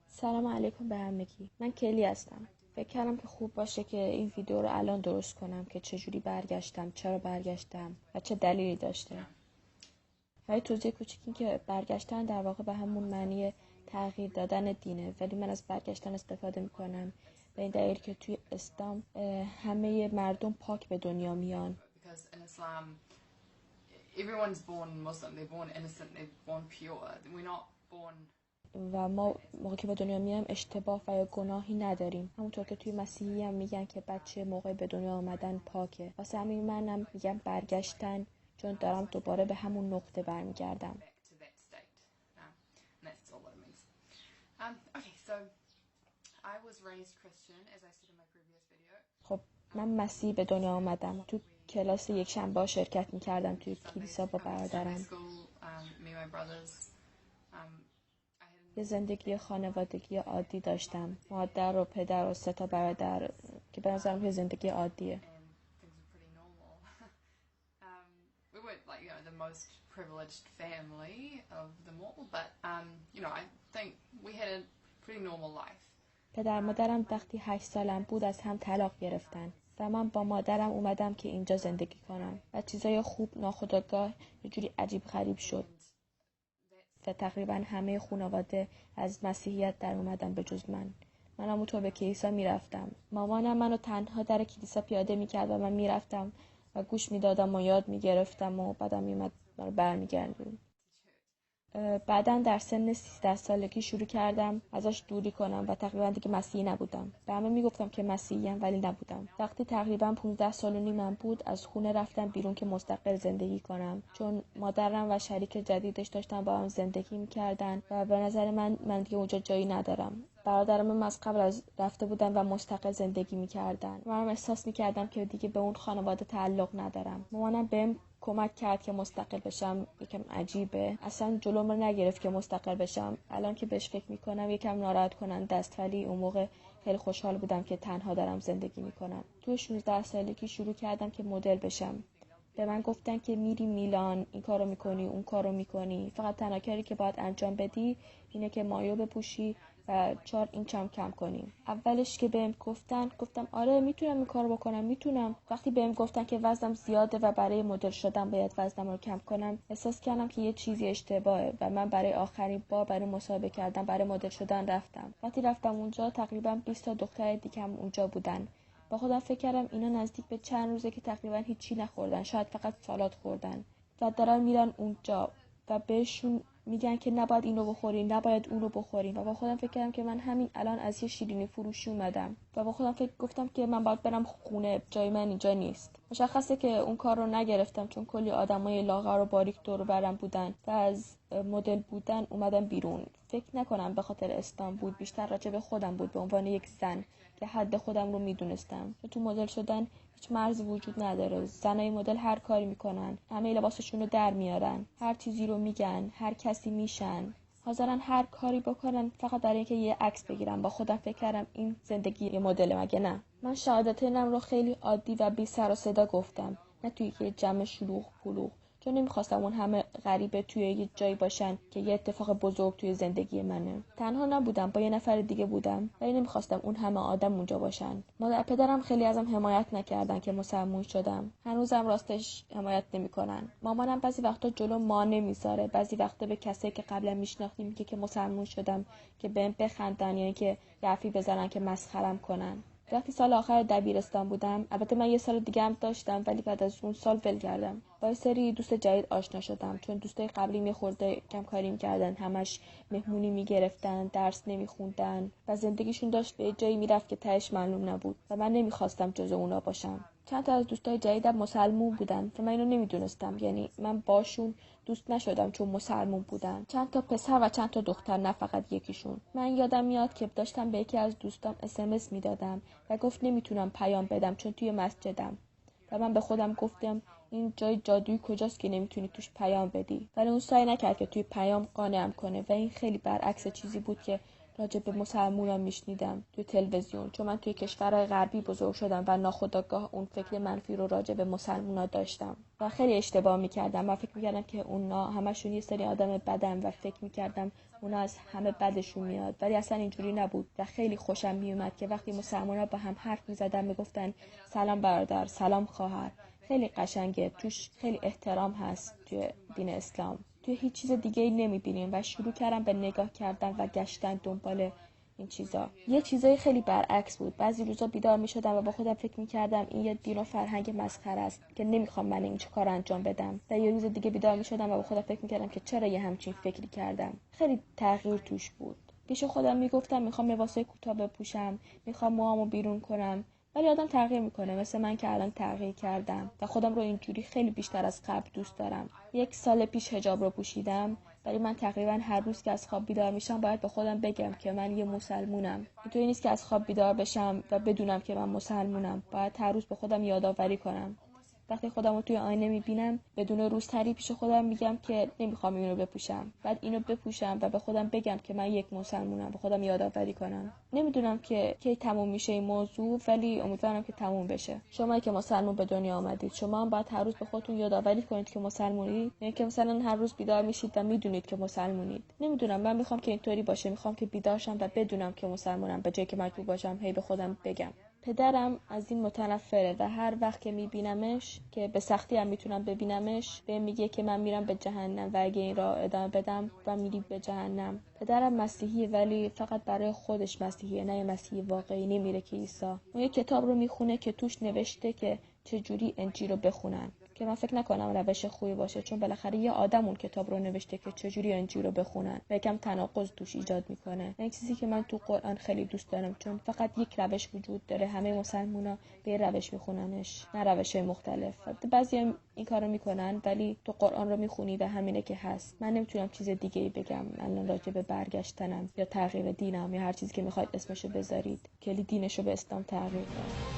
سلام علیکم به همگی. من کلی هستم. فکر کردم که خوب باشه که این ویدیو رو الان درست کنم که چجوری برگشتم، چرا برگشتم و چه دلیلی داشته. و توضیح کوچیک این که برگشتن در واقع به همون معنی تغییر دادن دینه، ولی من از برگشتن استفاده میکنم به این دلیل که توی اسلام همه مردم پاک به دنیا میان. Everyone's born Muslim, they're born innocent, they're born pure. We're not born. و ما موقعی که به دنیا میایم اشتباه و یا گناهی نداریم. همونطور که توی مسیحی هم میگن که بچه موقع به دنیا آمدن پاکه. واسه همین منم میگم برگشتن، چون دارم دوباره به همون نقطه برمیگردم. خب من مسیحی به دنیا آمدم. تو کلاس یک شنبه شرکت میکردم توی کلیسا با برادرم. یه زندگی خانوادگی عادی داشتم. مادر و پدر و 3 برادر که به نظرم یه زندگی عادیه. پدر مادرم وقتی 8 سالم بود از هم طلاق گرفتن و من با مادرم اومدم که اینجا زندگی کنم و چیزای خوب ناخودآگاه یه جوری عجیب غریب شد. و تقریبا همه خانواده از مسیحیت در اومدن به جز من. من همونطور به کلیسا میرفتم. مامانم منو تنها در کلیسا پیاده میکرد و من میرفتم و گوش میدادم و یاد میگرفتم و بعدم میمد منو برمیگردون. بعداً در سن 13 سالگی شروع کردم ازش دوری کنم و تقریبا دیگه مسیحی نبودم. به همه میگفتم که مسیحیم ولی نبودم. وقتی تقریبا 15 سال و نیمم بود از خونه رفتم بیرون که مستقل زندگی کنم، چون مادرم و شریک جدیدش داشتن با هم زندگی میکردن و به نظر من دیگه اونجا جایی ندارم. برادرم از قبل از رفته بودن و مستقل زندگی میکردن. منم احساس میکردم که دیگه به اون خانواده تعلق ندارم. مامانم بهم کمک کرد که مستقل بشم. یکم عجیبه، اصلا جلوم رو نگرفت که مستقل بشم. الان که بهش فکر میکنم یکم ناراحت کننده است، ولی اون موقع خیلی خوشحال بودم که تنها دارم زندگی میکنم. تو 16 سالگی شروع کردم که مدل بشم. به من گفتن که میری میلان، این کارو میکنی، اون کارو میکنی، فقط تنها کاری که باید انجام بدی اینه که مایو بپوشی و 4 اینچ کم کنیم. اولش که بهم گفتم آره میتونم این کارو بکنم، میتونم. وقتی بهم گفتن که وزنم زیاده و برای مدل شدن باید وزنم رو کم کنم، احساس کردم که یه چیزی اشتباهه و من برای آخرین بار برای مسابقه کردن برای مدل شدن رفتم. وقتی رفتم اونجا تقریبا 20 تا دختر دیگه هم اونجا بودن. با خودم فکر کردم اینا نزدیک به چند روزه که تقریبا هیچی نخوردن، شاید فقط سالاد خوردن و دارن میرن اونجا و بهشون میگن که نباید اینو بخورین، نباید اونو بخورین. و با خودم فکر کردم که من همین الان از یه شیرینی فروشی اومدم و با خودم گفتم که من باید برم خونه، جای من اینجا نیست. مشخصه که اون کار رو نگرفتم چون کلی آدمای لاغر و باریک دور و برم بودن و از مدل بودن اومدم بیرون. فکر نکنم به خاطر اسلام بود، بیشتر راجع به خودم بود، به عنوان یک زن که حد خودم رو میدونستم. تو مدل شدن هیچ مرزی وجود نداره. زنای مدل هر کاری میکنن، همه لباسشون رو در میارن، هر چیزی رو میگن، هر کسی میشن، حاضرن هر کاری بکنن فقط برای اینکه یه عکس بگیرن. با خودم فکر کردم این زندگی یه مدل، مگه نه؟ من شهادتینم رو خیلی عادی و بی سر و صدا گفتم، نه توی یه جمع شلوغ پلوغ، چون نمیخواستم اون همه غریبه توی یه جایی باشن که یه اتفاق بزرگ توی زندگی منه. تنها نبودم، با یه نفر دیگه بودم، ولی نمیخواستم اون همه آدم اونجا باشن. مادر پدرم خیلی ازم حمایت نکردن که مسلمون شدم. هنوزم راستش حمایت نمیکنن. مامانم بعضی وقتا جلو ما نمیذاره، بعضی وقتا به کسایی که قبلا میشناختیم میگه که مسلمون شدم که بهم بخندن یا اینکه حرفی بزنن که مسخرم کنن. وقتی سال آخر دبیرستان بودم، البته من یه سال دیگه هم داشتم ولی بعد از اون سال ول کردم، با یه سری دوست جدید آشنا شدم، چون دوستای قبلی میخورده کم کاری میکردن، همش مهمونی میگرفتن، درس نمیخوندن و زندگیشون داشت به جایی میرفت که تهش معلوم نبود و من نمیخواستم جز اونا باشم. چند تا از دوستای جدیدم مسلمون بودن و من اینو نمیدونستم، یعنی من باشون دوست نشدم چون مسلمون بودن. چند تا پسر و چند تا دختر، نه فقط یکیشون. من یادم میاد که داشتم به یکی از دوستام SMS میدادم و گفت نمیتونم پیام بدم چون توی مسجدم و من به خودم گفتم این جای جادویی کجاست که نمیتونی توش پیام بدی، ولی اون سعی نکرد که توی پیام قانعم کنه و این خیلی برعکس چیزی بود که راجع به مسلمانان میشنیدم توی تلویزیون، چون من توی کشورهای غربی بزرگ شدم و ناخودآگاه اون فکر منفی رو راجع به مسلمان‌ها داشتم و خیلی اشتباه میکردم. من فکر میکردم که اونا همشون یه سری آدم بدن و فکر میکردم اونا از همه بدشون میاد، ولی اصلا اینجوری نبود و خیلی خوشم میومد که وقتی مسلمان‌ها با هم حرف میزدن میگفتن سلام برادر، سلام خواهر. خیلی قشنگه، توش خیلی احترام هست توی دین اسلام. توی هیچ چیز دیگه ای نمیبینیم و شروع کردم به نگاه کردن و گشتن دنبال این چیزا. یه چیزای خیلی برعکس بود. بعضی روزا بیدار میشدم و با خودم فکر میکردم این یه دین و فرهنگ مسخره است که نمیخوام من این کار انجام بدم. و یه روز دیگه بیدار میشدم و با خودم فکر میکردم که چرا یه همچین فکری کردم. خیلی تغییر توش بود. پیش خودم میگفتم میخوام لباسای کوتاه بپوشم، میخوام موهامو بیرون کنم، ولی آدم تغییر میکنه، مثل من که الان تغییر کردم و خودم رو اینجوری خیلی بیشتر از قبل دوست دارم. 1 سال پیش حجاب رو پوشیدم، ولی من تقریبا هر روز که از خواب بیدار میشم باید به خودم بگم که من یه مسلمونم. اینطوری نیست که از خواب بیدار بشم و بدونم که من مسلمونم. باید هر روز به خودم یادآوری کنم. وقتی خودم رو توی آینه میبینم بدون روزتری پیش خودم میگم که نمیخوام اینو بپوشم، بعد اینو بپوشم و به خودم بگم که من یک مسلمونم، به خودم یادآوری کنم. نمیدونم که کی تموم میشه این موضوع، ولی امیدوارم که تموم بشه. شما که مسلمون به دنیا آمدید، شما هم باید هر روز به خودتون یادآوری کنید که مسلمونید، یعنی که مثلا هر روز بیدار میشید و میدونید که مسلمونید. نمیدونم، من میخوام که اینطوری باشه. میخوام که بیدار شم و بدونم که مسلمونم، به جای که مجبور باشم هی به خودم بگم. پدرم از این متنفره و هر وقت که میبینمش، که به سختی هم میتونم ببینمش، بهم میگه که من میرم به جهنم و اگه این راه ادامه بدم و میری به جهنم. پدرم مسیحیه، ولی فقط برای خودش مسیحیه، نه مسیحی واقعی. نمیره کلیسا. اون یه کتاب رو میخونه که توش نوشته که چجوری انجیل رو بخونن، که من فکر نکنم روش خوبی باشه، چون بالاخره یه آدم اون کتاب رو نوشته که چجوری انجیل رو بخونن و یکم تناقض توش ایجاد میکنه. این چیزی که من تو قرآن خیلی دوست دارم، چون فقط یک روش وجود داره، همه مسلمونا به یه روش میخوننش، نه روش‌های مختلف. بعضی این کارو میکنن، ولی تو قرآن رو میخونی و همینه که هست. من نمیتونم چیز دیگه‌ای بگم الان راجع به برگشتنم یا تغییر دینم یا هر چیزی که میخواید اسمشو بذارید، کلی دینشو به اسلام تغییر داد.